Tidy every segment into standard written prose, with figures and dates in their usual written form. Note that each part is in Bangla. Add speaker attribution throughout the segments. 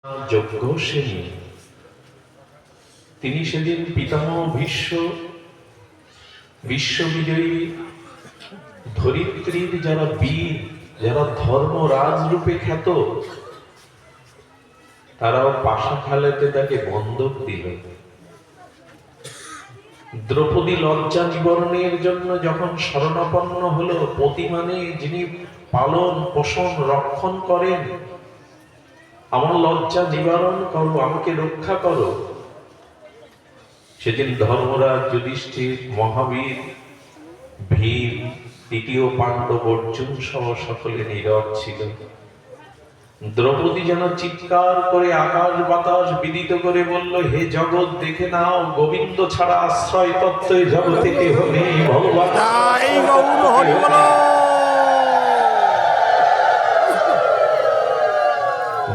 Speaker 1: যজ্ঞসেনী তিনি সেদিন পিতামহ বিশ্ববিজয়ী ধরিত্রীর যারা বীর, যারা ধর্মরাজ রূপে খ্যাত, তারাও পাশা খেলাতে তাকে বন্ধক দিল। দ্রৌপদী লজ্জা নিবারণের জন্য যখন শরণাপন্ন হলো, পতি মানে যিনি পালন পোষণ রক্ষণ করেন, আমার লজ্জা নিবারণ করো, আমাকে রক্ষা করো। সেদিন ধর্মরাজ যুধিষ্ঠির, মহাবীর ভীম, তৃতীয় পাণ্ডব অর্জুন সহ সকলে নীরব ছিল। দ্রৌপদী যেন চিৎকার করে আকাশ বাতাস বিদিত করে বলল, হে জগৎ দেখে নাও, গোবিন্দ ছাড়া আশ্রয় তত্ত্ব জগতে কেহ নেই। ভগবান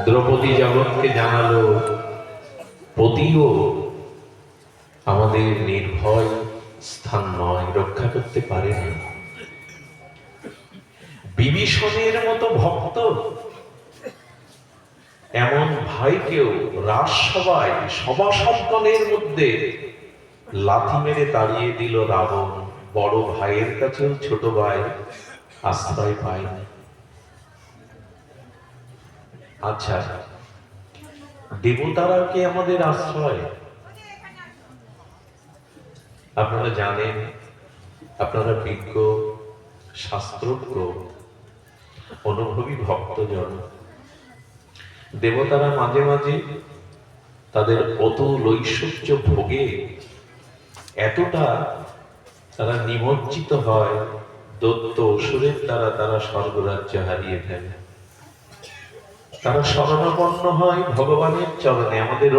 Speaker 1: দ্রৌপদী জগৎকে জানালো, পতিও আমাদের নির্ভয় স্থান নয়, রক্ষা করতে পারে না। বিভীষণের মতো ভক্ত এমন ভাইকেও রাজসভায় সভাসদগণের মধ্যে লাথি মেরে তাড়িয়ে দিল রাবণ। বড় ভাইয়ের কাছেও ছোট ভাই আশ্রয় পায় না। আচ্ছা, দেবতারা কি আমাদের আশ্রয়? আপনারা জানেন, আপনারা বিজ্ঞ, শাস্ত্রজ্ঞ, অনুভবী ভক্তজন। দেবতারা মাঝে মাঝে তাদের অতুল ঐশ্বর্য ভোগে এতটা তারা নিমজ্জিত হয়, দৈত্য অসুরের দ্বারা তারা স্বর্গরাজ্য হারিয়ে ফেলে। তারা শরণাপন্ন হয় ভগবানের চরণে। আমাদের